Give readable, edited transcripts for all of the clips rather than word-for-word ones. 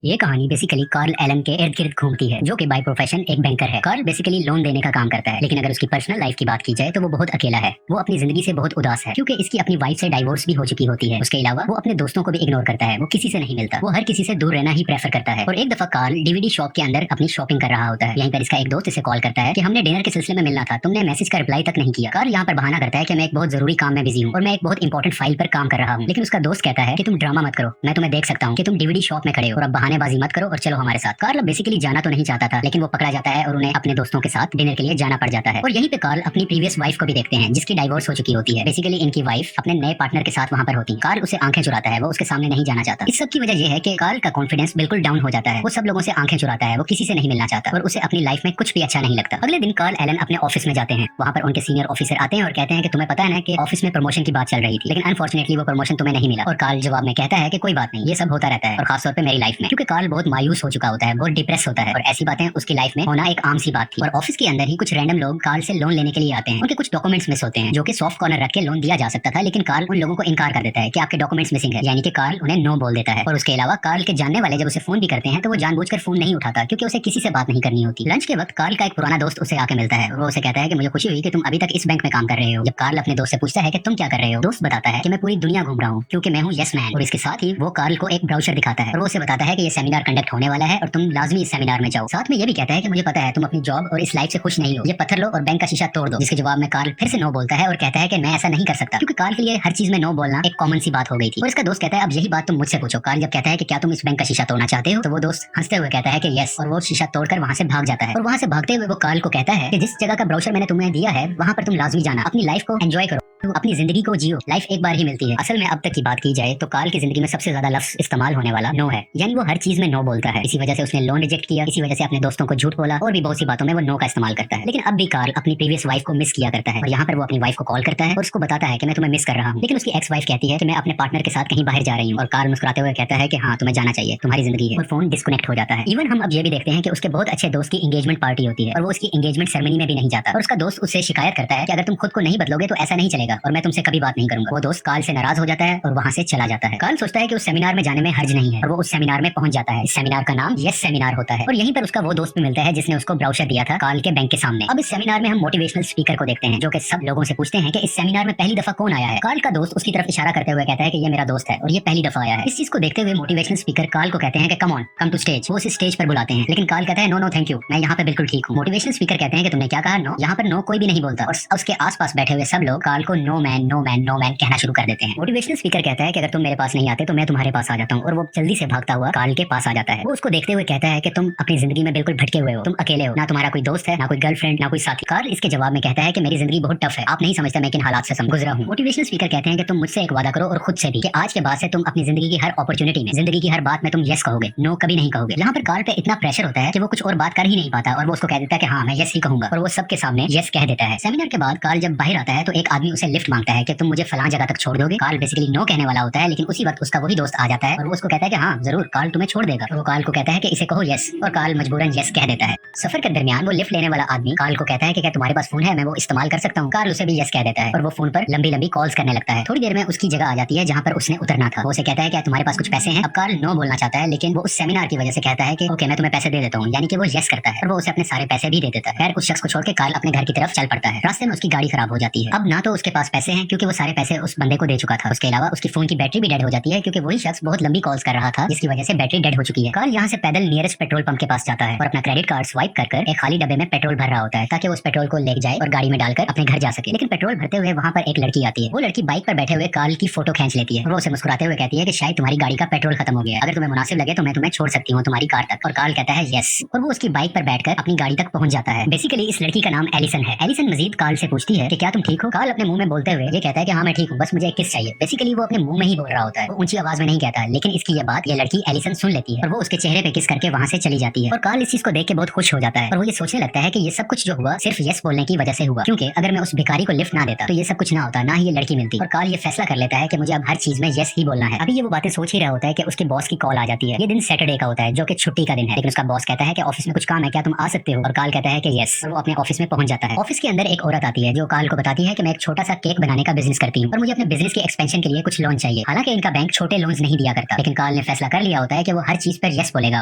ये कहानी basically Karl Elon के इर्द गिर्द घूमती है, जो कि बाय प्रोफेशन एक बैंकर है। कार्ल बेसिकली लोन देने का काम करता है, लेकिन अगर उसकी पर्सनल लाइफ की बात की जाए तो वो बहुत अकेला है। वो अपनी जिंदगी से बहुत उदास है, क्योंकि इसकी अपनी वाइफ से डाइवोर्स भी हो चुकी होती है। उसके अलावा वो अपने दोस्तों को भी इग्नोर करता है, वो किसी से नहीं मिलता, वो हर किसी से दूर रहना ही प्रेफर करता है। और एक दफा कार्ल डीवीडी शॉप के अंदर अपनी शॉपिंग कर रहा होता है। यहीं पर इसका एक दोस्त इसे कॉल करता है कि हमने डिनर के सिलसिले में मिलना था, तुमने मैसेज का रिप्लाई तक नहीं किया। कार्ल यहाँ पर बहाना करता है कि मैं एक बहुत जरूरी काम में बिजी हूँ और मैं एक बहुत इंपॉर्टेंट फाइल पर काम कर रहा हूँ। लेकिन उसका दोस्त कहता है कि तुम ड्रामा मत करो, मैं तुम्हें देख सकता हूँ कि तुम डीवीडी शॉप में खड़े हो, और अब बहानेबाजी मत करो और चलो हमारे साथ। कार्ल बेसिकली जाना तो नहीं चाहता था, लेकिन वो पकड़ा जाता है और उन्हें अपने दोस्तों के साथ डिनर के लिए जाना पड़ जाता है। और यहीं पे कार्ल अपनी प्रीवियस वाइफ को भी देखते हैं, जिसकी डाइवोर्स हो चुकी होती है। बेसिकली इनकी वाइफ अपने नए पार्टनर के साथ वहाँ पर होती है। कार्ल उसे आंखें चुराता है, वो उसके सामने नहीं जाना चाहता। इस सब की वजह यह है कि कार्ल का कॉन्फिडेंस बिल्कुल डाउन हो जाता है। वो सब लोगों से आंखें चुराता है, वो किसी से नहीं मिलना चाहता और उसे अपनी लाइफ में कुछ भी अच्छा नहीं लगता। अगले दिन कार्ल एलन अपने ऑफिस में जाते हैं। वहाँ पर उनके सीनियर ऑफिसर आते हैं और कहते हैं कि तुम्हें पता है ना कि ऑफिस में प्रमोशन की बात चल रही थी, लेकिन अनफॉर्चुनेटली वो प्रमोशन तुम्हें नहीं मिला। और कार्ल जवाब में कहता है कि कोई बात नहीं, ये सब होता रहता है, और खासतौर पे मेरी लाइफ में, क्योंकि कार्ल बहुत मायूस हो चुका होता है, बहुत डिप्रेस होता है, और ऐसी बातें उसकी लाइफ में होना एक आम सी बात थी। और ऑफिस के अंदर ही कुछ रैंडम लोग कार्ल से लोन लेने के लिए आते हैं। उनके कुछ डॉक्यूमेंट्स मिस होते हैं, जो कि सॉफ्ट कॉर्नर रख के लोन दिया जा सकता था, लेकिन कार्ल उन लोगों को इनकार कर देता है कि आपके डॉक्यूमेंट्स मिसिंग है, यानी कि कार्ल उन्हें नो बोल देता है। और उसके अलावा कार्ल के जानने वाले जब उसे फोन भी करते हैं तो वो जानबूझकर फोन नहीं उठाता, क्योंकि उसे किसी से बात नहीं करनी होती। लंच के वक्त कार्ल का एक पुराना दोस्त उसे आके मिलता है और वो उसे कहता है कि मुझे खुशी हुई कि तुम अभी तक इस बैंक में काम कर रहे हो। जब कार्ल अपने दोस्त से पूछता है कि तुम क्या कर रहे हो, दोस्त बताता है कि मैं पूरी दुनिया घूम रहा हूँ, क्योंकि मैं हूँ यस मैन। और इसके साथ ही वो कार्ल को एक ब्राउचर दिखाता है और वो उसे बताता है कि ये सेमिनार कंडक्ट होने वाला है और तुम लाजमी इस सेमिनार में जाओ। साथ में ये भी कहता है कि मुझे पता है तुम अपनी जॉब और इस लाइफ से खुश नहीं हो, ये पत्थर लो और बैंक का शीशा तोड़ दो। जिसके जवाब में कार्ल फिर से नो बोलता है और कहता है कि मैं ऐसा नहीं कर सकता, क्योंकि कार्ल के लिए हर चीज में नो बोलना एक कॉमन सी बात हो गई थी। और इसका दोस्त कहता है अब यही बात तुम मुझसे पूछो। कार्ल जब कहता है कि क्या तुम इस बैंक का शीशा तोड़ना चाहते हो, तो वो दोस्त हंसते हुए कहता है कि यस, और वो शीशा तोड़कर वहां से भाग जाता है। और वहां से भागते हुए वो कार्ल को कहता है कि जिस जगह का ब्राउचर मैंने तुम्हें दिया है वहां पर तुम लाजमी जाना, अपनी लाइफ को एंजॉय करो, तुम अपनी जिंदगी को जियो, लाइफ एक बार ही मिलती है। असल में अब तक की बात की जाए तो कार्ल की जिंदगी में सबसे ज्यादा लफ्ज इस्तेमाल होने वाला नो है, यानी वो हर चीज में नो बोलता है। इसी वजह से उसने लोन रिजेक्ट किया, इसी वजह से अपने दोस्तों को झूठ बोला, और भी बहुत सी बातों में वो नो का इस्तेमाल करता है। लेकिन अब भी कार्ल अपनी प्रीवियस वाइफ को मिस किया करता है, और यहाँ पर वो अपनी वाइफ को कॉल करता है और उसको बताता है कि मैं तुम्हें मिस कर रहा हूँ। लेकिन उसकी एक्स वाइफ कहती है कि मैं अपने पार्टनर के साथ कहीं बाहर जा रही हूँ, और कार्ल मुस्कुराते हुए कहता है कि हाँ तुम्हें जाना चाहिए, तुम्हारी जिंदगी है, और फोन डिस्कनेक्ट हो जाता है। इवन हम अब ये भी देखते हैं कि उसके बहुत अच्छे दोस्त की एंगेजमेंट पार्टी होती है और वो उसकी एंगेजमेंट सेरेमनी में भी नहीं जाता, और उसका दोस्त उससे शिकायत करता है कि अगर तुम खुद को नहीं बदलोगे तो ऐसा नहीं चलेगा और मैं तुमसे कभी बात नहीं करूंगा। वो दोस्त कार्ल से नाराज हो जाता है और वहां से चला जाता है। कार्ल सोचता है कि उस सेमिनार में जाने में हर्ज नहीं है, और वो उस सेमिनार में पहुंच जाता है। इस सेमिनार का नाम यस सेमिनार होता है, और यहीं पर उसका वो दोस्त भी मिलता है जिसने उसको ब्राउचर दिया था कार्ल के बैंक के सामने। अब इस सेमिनार में हम मोटिवेशनल स्पीकर को देखते हैं, जो कि सब लोगों से पूछते हैं कि इस सेमिनार में पहली दफा कौन आया है। कार्ल का दोस्त उसकी तरफ इशारा करते हुए कहता है कि ये मेरा दोस्त है और ये पहली दफा आया है। इस चीज को देखते हुए मोटिवेशनल स्पीकर कार्ल को कहते हैं कि come on, come to stage. वो उसे स्टेज पर बुलाते हैं, लेकिन कार्ल कहता है नो नो थैंक यू, मैं यहाँ पे बिल्कुल ठीक हूँ। मोटिवेशनल स्पीकर कहते हैं कि तुमने क्या कहा, नो। यहाँ पर नो कोई भी नहीं बोलता, और उसके आसपास बैठे हुए सब लोग कार्ल को no man no man no man कहना शुरू कर देते हैं। मोटिवेशनल स्पीकर कहता है कि अगर तुम मेरे पास नहीं आते तो मैं तुम्हारे पास आ जाता हूँ, और वो जल्दी से भागता हुआ कार्ल के पास आ जाता है। वो उसको देखते हुए कहता है कि तुम अपनी जिंदगी में बिल्कुल भटके हुए हो, तुम अकेले हो, ना तुम्हारा कोई दोस्त है, ना कोई गर्लफ्रेंड, ना कोई साथी। कार्ल इसके जवाब में कहता है कि मेरी जिंदगी बहुत टफ है, आप नहीं समझते मैं किन हालात से गुजरा हूँ। मोटिवेशनल स्पीकर कहते हैं कि तुम मुझसे एक वादा करो और खुद से भी, कि आज के बाद से तुम अपनी जिंदगी की हर अपॉर्चुनिटी में, जिंदगी की हर बात में तुम यस कहोगे, नो कभी नहीं कहोगे। यहाँ पर कार्ल पे इतना प्रेशर होता है कि वो कुछ और बात कर ही नहीं पाता, और वो उसको कह देता है कि हाँ मैं यस ही कहूंगा, और वो सबके सामने यस कह देता है। सेमिनार के बाद कार्ल जब बाहर आता है तो एक आदमी उसे लिफ्ट मांगता है कि तुम मुझे फलां जगह तक छोड़ दोगे। कार्ल बेसिकली नो कहने वाला होता है, लेकिन उसी वक्त उसका वही दोस्त आ जाता है और वो उसको कहता है कि हाँ जरूर, कार्ल तुम्हें छोड़ देगा। और वो कार्ल को कहता है कि इसे कहो यस, और कार्ल मजबूरन यस कह देता है। सफर के दरमियान वो लिफ्ट लेने वाला आदमी कार्ल को कहता है कि क्या तुम्हारे पास फोन है, मैं वो इस्तेमाल कर सकता हूँ। कार्ल उसे भी यस कह देता है और वो फोन पर लंबी लंबी कॉल्स करने लगता है। थोड़ी देर में उसकी जगह आ जाती है जहाँ पर उसने उतरना था। वो उसे कहता है क्या तुम्हारे पास कुछ पैसे हैं। अब कार्ल नो बोलना चाहता है, लेकिन वो उस सेमिनार की वजह से कहता है कि ओके मैं तुम्हें पैसे दे देता हूँ, यानी कि वो यस करता है और वो उसे अपने सारे पैसे भी दे देता है। खैर कुछ शख्स को छोड़ के कार्ल अपने घर की तरफ चल पड़ता है। रास्ते में उसकी गाड़ी खराब हो जाती है। अब ना तो उसके पास पैसे हैं, क्योंकि वो सारे पैसे उस बंदे को दे चुका था। उसके अलावा उसकी फोन की बैटरी भी डेड हो जाती है, क्योंकि वही शख्स बहुत लंबी कॉल्स कर रहा था, जिसकी वजह से बैटरी डेड हो चुकी है। कार्ल यहाँ से पैदल नियरेस्ट पेट्रोल पंप के पास जाता है और अपना क्रेडिट कार्ड स्वाइप कर एक खाली डब्बे में पेट्रोल भर रहा होता है, ताकि वो उस पेट्रोल को ले जाए और गाड़ी में डालकर अपने घर जा सके। लेकिन पेट्रोल भरते हुए वहाँ पर एक लड़की आती है। वो लड़की बाइक पर बैठे हुए कार्ल की फोटो खींच लेती है और वो उसे मुस्कुराते हुए कहती है कि शायद तुम्हारी गाड़ी का पेट्रोल खत्म हो गया है, अगर तुम्हें मुनासिब लगे तो मैं तुम्हें छोड़ सकती हूँ तुम्हारी कार तक। और कार्ल कहता है यस, और वो उसकी बाइक पर बैठकर अपनी गाड़ी तक पहुंच जाता है। बेसिकली इस लड़की का नाम एलिसन है। एलिसन मजीद कार्ल से पूछती है कि क्या तुम ठीक हो। कार्ल अपने मुंह में बोलते हुए ये कहता है कि हाँ मैं ठीक हूँ, बस मुझे एक किस चाहिए। बेसिकली वो अपने मुंह में ही बोल रहा होता है, वो ऊंची आवाज में नहीं कहता, लेकिन इसकी ये बात ये लड़की एलिसन सुन लेती है और वो उसके चेहरे पे किस करके वहाँ से चली जाती है। और कार्ल इस चीज को देख के बहुत खुश हो जाता है और वो ये सोचने लगता है कि ये सब कुछ जो हुआ सिर्फ यस बोलने की वजह से हुआ, क्योंकि अगर मैं उस भिखारी को लिफ्ट ना देता तो ये सब कुछ ना होता, ना ही ये लड़की मिलती। और कार्ल ये फैसला कर लेता है कि मुझे अब हर चीज में यस ही बोलना है। अभी ये वो बातें सोच ही रहा होता है कि उसके बॉस की कॉल आ जाती है। ये दिन सैटरडे का होता है, जो कि छुट्टी का दिन है, लेकिन उसका बॉस कहता है कि ऑफिस में कुछ काम है, क्या तुम आ सकते हो। और कार्ल कहता है कि यस, और वो अपने ऑफिस में पहुंच जाता है। ऑफिस के अंदर एक औरत आती है जो कार्ल को बताती है कि मैं एक छोटा सा का केक बनाने का बिजनेस करती हूँ और मुझे अपने बिजनेस के एक्सपेंशन के लिए कुछ लोन चाहिए। हालांकि इनका बैंक छोटे लोन्स नहीं दिया करता, लेकिन कार्ल ने फैसला कर लिया होता है कि वो हर चीज पर यस बोलेगा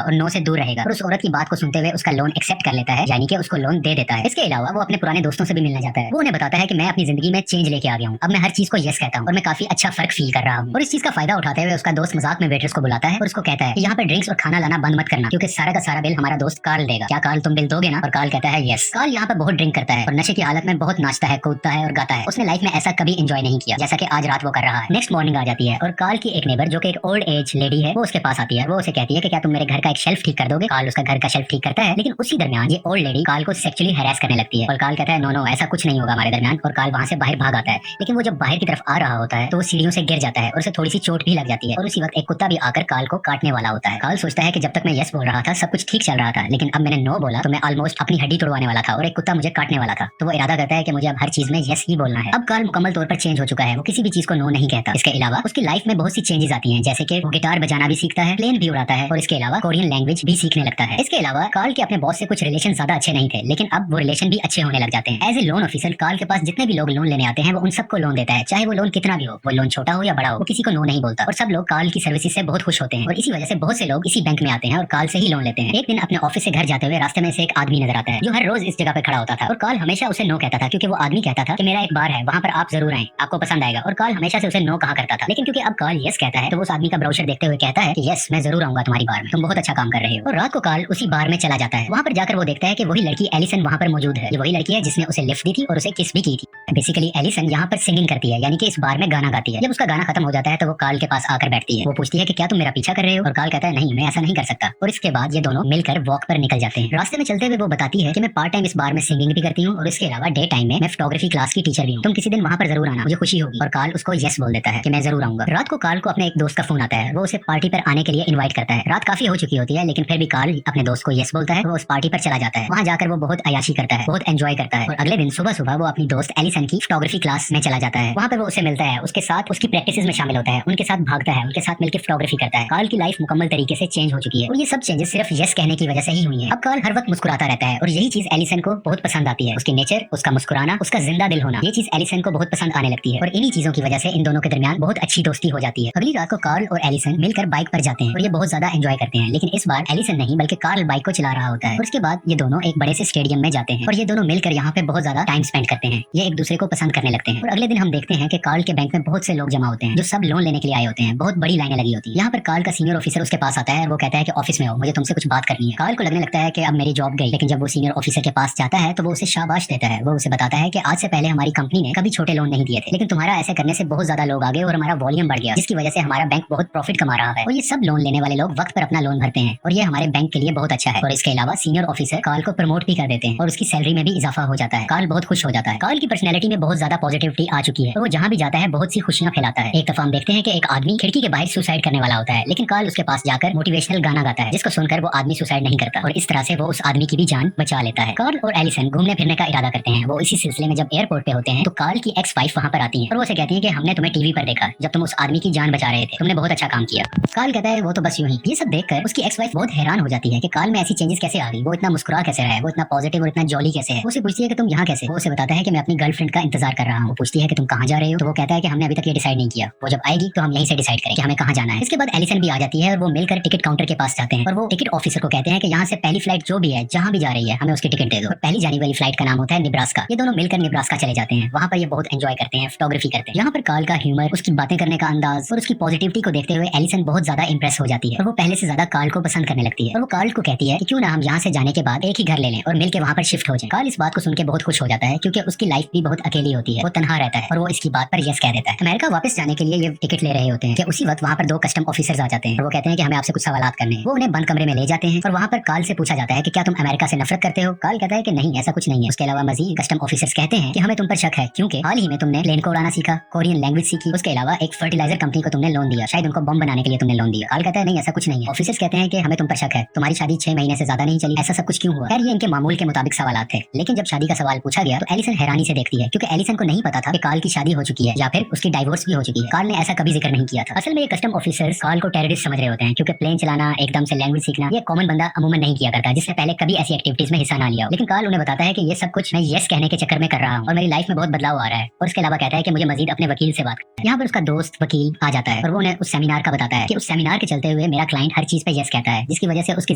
और नो से दूर रहेगा और उस औरत की बात को सुनते हुए उसका लोन एक्सेप्ट कर लेता है, यानी कि उसको लोन दे देता है। इसके अलावा वो अपने पुराने दोस्तों से भी मिलने जाता है। वो उन्हें बताता है कि मैं अपनी जिंदगी में चेंज लेके आ गया हूँ, अब मैं हर चीज को यस कहता हूँ और मैं काफी अच्छा फर्क फील कर रहा हूँ। और इस चीज का फायदा उठाते हुए उसका दोस्त मजाक में वेट्रेस को बुलाता है और उसको कहता है कि यहाँ पर ड्रिंक्स और खाना लाना बंद मत करना, क्योंकि सारा का सारा बिल हमारा दोस्त कार्ल देगा। क्या कार्ल तुम बिल दोगे ना? और कार्ल कहता है यस। कार्ल यहाँ पर बहुत ड्रिंक करता है और नशे की हालत में बहुत नाचता है, कूदता है और गाता है। उसने लाइफ में ऐसा कभी एंजॉय नहीं किया जैसा कि आज रात वो कर रहा है। नेक्स्ट मॉर्निंग आ जाती है और कार्ल की एक नेबर जो कि एक ओल्ड एज लेडी है, वो उसके पास आती है। वो उसे कहती है कि क्या तुम मेरे घर का एक शेल्फ ठीक कर दोगे? कार्ल उसका घर का शेल्फ ठीक करता है, लेकिन उसी दरमियान ये ओल्ड लेडी कार्ल को सेक्सुअली हैरेस करने लगती है और कार्ल कहता है नो नो ऐसा कुछ नहीं होगा हमारे दरमियान, और कार्ल वहां से बाहर भाग आता है। लेकिन वो जब बाहर की तरफ आ रहा होता है तो वो सीढ़ियों से गिर जाता है और उसे थोड़ी सी चोट भी लग जाती है और उसी वक्त एक कुत्ता भी आकर कार्ल को काटने वाला होता है। कार्ल सोचता है कि जब तक मैं यस बोल रहा था सब कुछ ठीक चल रहा था, लेकिन अब मैंने नो बोला तो मैं ऑलमोस्ट अपनी हड्डी तोड़वाने वाला था और एक कुत्ता मुझे काटने वाला था। तो वो इरादा करता है कि मुझे अब हर चीज में यस ही बोलना है। अब कार्ल मुकम्मल तौर पर चेंज हो चुका है, वो किसी भी चीज को नो नहीं कहता। इसके अलावा उसकी लाइफ में बहुत सी चेंजेस आती हैं, जैसे कि वो गिटार बजाना भी सीखता है, प्लेन भी उड़ाता है और इसके अलावा कोरियन लैंग्वेज भी सीखने लगता है। इसके अलावा कार्ल के अपने बॉस से कुछ रिलेशन ज्यादा अच्छे नहीं थे, लेकिन अब वो रिलेशन भी अच्छे होने लग जाते हैं। As a loan officer Carl के पास जितने भी लोग लोन लेने आते हैं वो उन सबको लोन देता है, चाहे वो लोन कितना भी हो, वो लोन छोटा हो या बड़ा हो, वो किसी को नो नहीं बोलता और सब लोग कार्ल की सर्विसेज से बहुत खुश होते हैं और इसी वजह से बहुत से लोग इसी बैंक में आते हैं और कार्ल से ही लोन लेते हैं। एक दिन अपने ऑफिस से घर जाते हुए रास्ते में से एक आदमी नजर आता है जो हर रोज इस जगह पे खड़ा होता था और कार्ल हमेशा उसे नो कहता था, क्योंकि वो आदमी कहता था कि मेरा एक बार है वहां पर आप जरूर आएं, आपको पसंद आएगा। और कार्ल हमेशा से उसे नो कहा करता था, लेकिन क्योंकि अब कार्ल यस कहता है तो वो उस आदमी का ब्राउचर देखते हुए कहता है कि यस मैं जरूर आऊंगा तुम्हारी बार में, तुम बहुत अच्छा काम कर रहे हो। और रात को कार्ल उसी बार में चला जाता है। वहां पर जाकर वो देखता है कि वही लड़की एलिसन वहां पर मौजूद है। ये वही लड़की है जिसने उसे लिफ्ट दी थी और उसे किस भी की थी। बेसिकली एलिसन यहाँ पर सिंगिंग करती है, यानी कि इस बार में गाना गाती है। जब उसका गाना खत्म हो जाता है तो वो कार्ल के पास आकर बैठती है। वो पूछती है कि क्या तुम मेरा पीछा कर रहे हो? और कार्ल कहता है नहीं मैं ऐसा नहीं कर सकता। और इसके बाद ये दोनों मिलकर वॉक पर निकल जाते हैं। रास्ते में चलते हुए वो बताती है कि मैं पार्ट टाइम इस बार में सिंगिंग भी करती हूँ और इसके अलावा डे टाइम में मैं फोटोग्राफी क्लास की टीचर भी हूँ, तुम किसी दिन वहां पर जरूर आना, मुझे खुशी होगी। और कार्ल उसको यस बोल देता है कि मैं जरूर आऊंगा। रात को कार्ल को अपने एक दोस्त का फोन आता है, वो उसे पार्टी पर आने के लिए इनवाइट करता है। रात काफी हो चुकी होती है लेकिन फिर भी कार्ल अपने दोस्त को यस बोलता है, वो उस पार्टी पर चला जाता है। वहां जाकर वो बहुत अयाशी करता है, बहुत एंजॉय करता है और अगले दिन सुबह सुबह वो अपनी दोस्त एलिसन की फोटोग्राफी क्लास में चला जाता है। वहां पर वो उसे मिलता है, उसके साथ उसकी प्रैक्टिस में शामिल होता है, उनके साथ भागता है, उनके साथ मिलकर फोटोग्राफी करता है। कार्ल की लाइफ मुकम्मल तरीके से चेंज हो चुकी है और ये सब चेंजेस सिर्फ यस कहने की वजह से ही हुई है। अब कार्ल हर वक्त मुस्कुराता रहता है और यही चीज एलिसन को बहुत पसंद आती है। उसकी नेचर, उसका मुस्कुराना, उसका जिंदा दिल होना, ये चीज एलिसन को बहुत पसंद आने लगती है और इन्हीं चीजों की वजह से इन दोनों के दरमियान बहुत अच्छी दोस्ती हो जाती है। अगली रात को कार्ल और एलिसन मिलकर बाइक पर जाते हैं और ये बहुत ज्यादा एंजॉय करते हैं, लेकिन इस बार एलिसन नहीं बल्कि कार्ल बाइक को चला रहा होता है। और उसके बाद ये दोनों एक बड़े से स्टेडियम में जाते हैं और ये दोनों मिलकर यहाँ पे बहुत ज्यादा टाइम स्पेंड करते हैं। ये एक दूसरे को पसंद करने लगते हैं। और अगले दिन हम देखते हैं कि कार्ल के बैंक में बहुत से लोग जमा होते हैं जो सब लोन लेने के लिए आए होते हैं। बहुत बड़ी लाइनें लगी होती है। यहाँ पर कार्ल का सीनियर ऑफिसर उसके पास आता है और वो कहता है कि ऑफिस में हो, मुझे तुमसे कुछ बात करनी है। कार्ल को लगने लगता है कि अब मेरी जॉब गई, लेकिन जब वो सीनियर ऑफिसर के पास जाता है तो वो उसे शाबाश देता है। वो उसे बताता है कि आज से पहले हमारी कंपनी ने कभी छोटे लोन नहीं दिए थे, लेकिन तुम्हारा ऐसे करने से बहुत ज्यादा लोग आ गए और हमारा वॉल्यूम बढ़ गया, जिसकी वजह से हमारा बैंक बहुत प्रॉफिट कमा रहा है। और ये सब लोन लेने वाले लोग वक्त पर अपना लोन भरते हैं और ये हमारे बैंक के लिए बहुत अच्छा है। और इसके अलावा सीनियर ऑफिसर कार्ल को प्रमोट भी कर देते हैं और उसकी सैलरी में भी इजाफा हो जाता है। कार्ल बहुत खुश हो जाता है। कार्ल की पर्सनैलिटी में बहुत ज्यादा पॉजिटिविटी आ चुकी है और वो जहाँ भी जाता है बहुत सी खुशियां फैलाता है। एक दफा हम देखते हैं कि एक आदमी खिड़की के बाहर सुसाइड करने वाला होता है, लेकिन कार्ल उसके पास जाकर मोटिवेशनल गाना गाता है जिसको सुनकर वो आदमी सुसाइड नहीं करता और इस तरह से वो उस आदमी की भी जान बचा लेता है। कार्ल और एलिसन घूमने फिरने का इरादा करते हैं। वो इसी सिलसिले में जब एयरपोर्ट पे होते हैं तो कार्ल की एक्स वाइफ वहाँ पर आती है और वो उसे कहती है कि हमने तुम्हें टीवी पर देखा जब तुम उस आदमी की जान बचा रहे थे, तुमने बहुत अच्छा काम किया। कार्ल कहता है वो तो बस यूं ही। ये सब देखकर उसकी एक्स वाइफ बहुत हैरान हो जाती है कि कार्ल में ऐसी चेंजेस कैसे आ गई, वो इतना मुस्कुरा कैसे रहा है, वो इतना पॉजिटिव और इतना जॉली कैसे है। वो उसे पूछती है कि तुम यहाँ कैसे? वो उसे बताता है कि मैं अपनी गर्लफ्रेंड का इंतजार कर रहा हूँ। वो पूछती है कि तुम कहाँ जा रहे हो? तो वो कहता है कि हमने अभी तक ये डिसाइड नहीं किया, वो जब आएगी तो हम यहीं से डिसाइड करें कि हमें कहाँ जाना है। इसके बाद एलिसन भी आ जाती है और वो मिलकर टिकट काउंटर के पास जाते हैं और वो टिकट ऑफिसर को कहते हैं कि यहाँ से पहली फ्लाइट जो भी है जहाँ भी जा रही है हमें उसकी टिकट दे दो। और पहली जाने वाली फ्लाइट का नाम होता है निब्रास्का। ये दोनों मिलकर निब्रास्का चले जाते हैं। वहाँ पर ये बहुत एंजॉय करते हैं, फोटोग्राफी करते हैं। यहाँ पर कार्ल का ह्यूमर, उसकी बातें करने का अंदाज और उसकी पॉजिटिविटी को देखते हुए एलिसन बहुत ज्यादा इंप्रेस हो जाती है और वो पहले से ज्यादा कार्ल को पसंद करने लगती है। और वो कार्ल को कहती है कि क्यों ना हम यहाँ से जाने के बाद एक ही घर ले लें और मिलकर वहाँ पर शिफ्ट हो जाएं। कार्ल इस बात को सुन के बहुत खुश हो जाता है क्योंकि उसकी लाइफ भी बहुत अकेली होती है, वो तनहा रहता है और वो इसकी बात पर यस कह देता है। अमेरिका वापस जाने के लिए ये टिकट ले रहे होते हैं कि उसी वक्त वहाँ पर दो कस्टम ऑफिसर्स आ जाते हैं और वो कहते हैं कि हमें आपसे कुछ सवाल करने हैं। वो उन्हें बंद कमरे में ले जाते हैं और वहाँ पर कार्ल से पूछा जाता है कि क्या तुम अमेरिका से नफरत करते हो? कार्ल कहता है कि नहीं ऐसा कुछ नहीं है। उसके अलावा मजीद कस्टम ऑफिसर्स कहते हैं कि हमें तुम पर शक है क्योंकि हाल ही में तुमने प्लेन को उड़ाना सीखा, कोरियन लैंग्वेज सीखी, उसके अलावा एक फर्टिलाइजर कंपनी को तुमने लोन दिया, शायद उनको बम बनाने के लिए तुमने लोन दिया। कार्ल कहता है नहीं ऐसा कुछ नहीं है। ऑफिसर्स कहते हैं कि हमें तुम पर शक है, तुम्हारी शादी 6 महीने से ज्यादा नहीं चली, ऐसा सब कुछ क्यों हुआ? खैर ये इनके मामूल के मुताबिक सवाल थे, लेकिन जब शादी का सवाल पूछा गया तो एलिसन हैरानी से देखती है, क्योंकि एलिसन को नहीं पता था कि कार्ल की शादी हो चुकी है या फिर उसकी डाइवोर्स भी हो चुकी है। कार्ल ने ऐसा कभी जिक्र नहीं किया था। असल में ये कस्टम ऑफिसर्स कार्ल को टेररिस्ट समझ रहे होते हैं, क्योंकि प्लेन चलाना, एकदम से लैंग्वेज सीखना ये कॉमन बंदा अमूमन नहीं किया करता, जिसने पहले कभी ऐसी एक्टिविटीज में हिस्सा ना लिया हो। लेकिन कार्ल उन्हें बताता है कि ये सब कुछ मैं यस कहने के चक्कर में कर रहा हूँ और मेरी लाइफ में बहुत बदलाव आ रहा है। और उसके अलावा कहता है कि मुझे मजीद अपने वकील से बात करना है। यहाँ पर उसका दोस्त वकील आ जाता है और वो उन्हें उस सेमिनार का बताता है कि उस सेमिनार के चलते हुए मेरा क्लाइंट हर चीज पे यस कहता है, जिसकी वजह से उसकी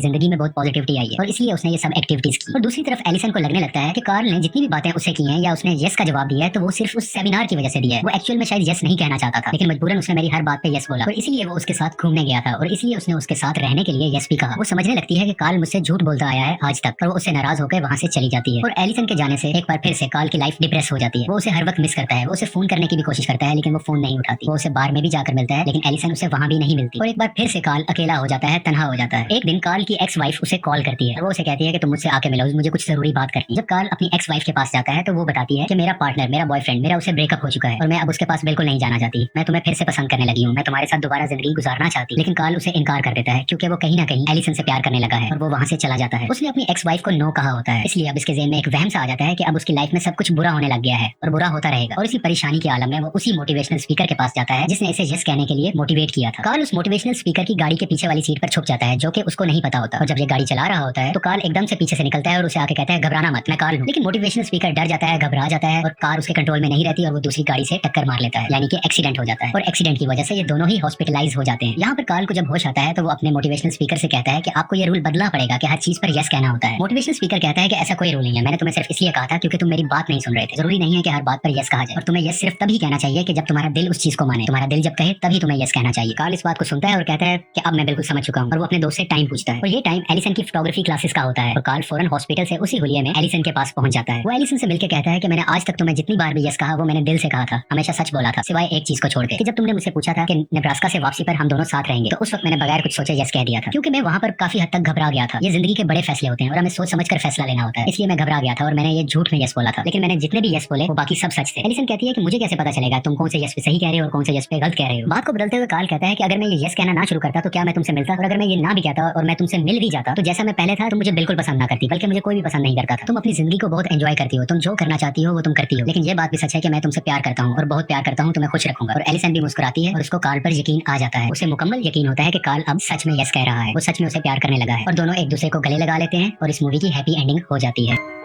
जिंदगी में बहुत पॉजिटिविटी आई है और इसलिए उसने ये सब एक्टिविटीज की। और दूसरी तरफ एलिसन को लगने लगता है कि कार्ल ने जितनी भी बातें उसे की हैं या उसने यस का जवाब दिया है तो वो सिर्फ उस सेमिनार की वजह से दिया है। वो एक्चुअल में शायद यस नहीं कहना चाहता था, लेकिन मजबूरन उसने मेरी हर बात पे यस बोला और इसलिए वो उसके साथ घूमने गया था और इसलिए उसने उसके साथ रहने के लिए यस भी कहा। वो समझने लगती है कि कार्ल मुझसे झूठ बोलता आया है आज तक और वो उससे नाराज होकर वहां से चली जाती है। और एलिसन के जाने से एक बार फिर से कार्ल की लाइफ डिप्रेस हो जाती है। वो उसे हर वक्त मिस करता है, वो उसे फोन करने की भी कोशिश करता है लेकिन वो फोन नहीं उठाती। वो उसे बार में भी जाकर मिलता है लेकिन एलिसन उसे वहां भी नहीं मिलती और एक बार फिर से कार्ल अकेला हो जाता है, तन्हा हो जाता है। एक दिन कार्ल की एक्स वाइफ उसे कॉल करती है और वो उसे कहती है कि तुम मुझसे आके मिलो, मुझे कुछ जरूरी बात करनी है। जब कार्ल अपनी एक्स वाइफ के पास जाता है तो वो बताती है कि मेरा पार्टनर, मेरा बॉयफ्रेंड, मेरा उससे ब्रेकअप हो चुका है और मैं अब उसके पास बिल्कुल नहीं जाना चाहती। मैं तुम्हें फिर से पसंद करने लगी हूँ, मैं तुम्हारे साथ दोबारा जिंदगी गुजारना चाहती। लेकिन कार्ल उसे इनकार कर देता है क्योंकि वो कहीं ना कहीं एलिसन से प्यार करने लगा है और वो वहां से चला जाता है। उसने अपनी एक्स वाइफ को नो कहा होता है, इसलिए अब इसके ज़हन में एक वहम सा आ जाता है कि अब उसकी लाइफ में सब कुछ बुरा होने लग गया है और बुरा होता रहेगा। और इसी परेशानी के आलम में वो उसी मोटिवेशनल स्पीकर के पास जाता है जिसने इसे यस कहने के लिए मोटिवेट किया था। कार्ल उस मोटिवेशनल स्पीकर की गाड़ी के पीछे वाली सीट पर छुप जाता है जो कि उसको नहीं पता होता। और जब ये गाड़ी चला रहा होता है तो कार्ल एकदम से पीछे से निकलता है और उसे आके कहता है घबराना मत, मैं कार्ल हूँ। लेकिन मोटिवेशनल स्पीकर डर जाता है, घबरा जाता है और कार उसके कंट्रोल में नहीं रहती और वो दूसरी गाड़ी से टक्कर मार लेता है, यानी कि एक्सीडेंट हो जाता है। और एक्सीडेंट की वजह से ये दोनों ही हॉस्पिटलाइज हो जाते हैं। यहाँ पर कार्ल को जब होश आता है तो वो अपने मोटिवेशनल स्पीकर से कहता है कि आपको ये रूल बदलना पड़ेगा कि हर चीज पर यस कहना होता है। मोटिवेशनल स्पीकर कहता है कि ऐसा कोई रूल नहीं है, मैंने तुम्हें सिर्फ इसलिए कहा था क्योंकि तुम मेरी बात नहीं सुन रहे थे। जरूरी नहीं है कि हर बात पर यस कहा जाए और तुम्हें यस सिर्फ तभी कहना चाहिए कि जब तुम्हारा दिल उस चीज को माने। तुम्हारा दिल जब कहे तभी तुम्हें यस कहना चाहिए। कार्ल इस बात को सुनता है और कहता है कि अब मैं बिल्कुल समझ चुका हूँ और वो अपने दोस्त से टाइम पूछता है और ये टाइम एलिसन की फोटोग्राफी क्लासेस का होता है। और कार्ल फौरन हॉस्पिटल से उसी हुलिये में एलिसन के पास पहुंच जाता है। वो एलिसन से मिलकर कहता है कि मैंने आज तक तुम्हें जितनी बार भी यस कहा वो मैंने दिल से कहा था, हमेशा सच बोला था, सिवाय एक चीज को छोड़ के कि जब तुमने मुझसे पूछा था कि नेब्रास्का से वापसी पर हम दोनों साथ रहेंगे तो उस वक्त मैंने बगैर कुछ सोचे यस कह दिया था, क्योंकि मैं वहां पर काफी हद तक घबरा गया था। ये जिंदगी के बड़े फैसले होते हैं और हमें सोच समझकर फैसला लेना होता है, इसलिए मैं घबरा गया था और मैंने ये झूठ में यस बोला था। लेकिन मैंने जितने भी यस बोले वो बाकी सब सच थे। एलिसन कहती है कि मुझे कैसे पता चलेगा तुम कौन से यस पे सही कह रहे हो और कौन से यस पे गलत कह रहे हो। बात को बदलते हुए कार्ल कहता है कि अगर मैं ये यस कहना ना शुरू करता तो क्या मैं तुमसे मिलता, और अगर मैं ये ना भी कहता और मैं तुमसे मिल भी जाता तो जैसा मैं पहले था तुम मुझे बिल्कुल पसंद ना करती, बल्कि मुझे कोई भी पसंद नहीं करता था। तुम अपनी जिंदगी को बहुत एंजॉय करती हो, तुम जो करना चाहती हो वो तुम करती हो। लेकिन ये बात भी सच है कि मैं तुमसे प्यार करता हूँ और बहुत प्यार करता हूँ, तुम्हें खुश रखूंगा। और एलिसन भी मुस्कुराती है और उसको कार्ल पर यकीन आ जाता है। उसे मुकम्मल यकीन होता है कि कार्ल अब सच में यस कह रहा है, वो सच में उसे प्यार करने लगा है और दोनों एक दूसरे को गले लगा लेते हैं और इस मूवी की हैप्पी एंडिंग हो जाती है।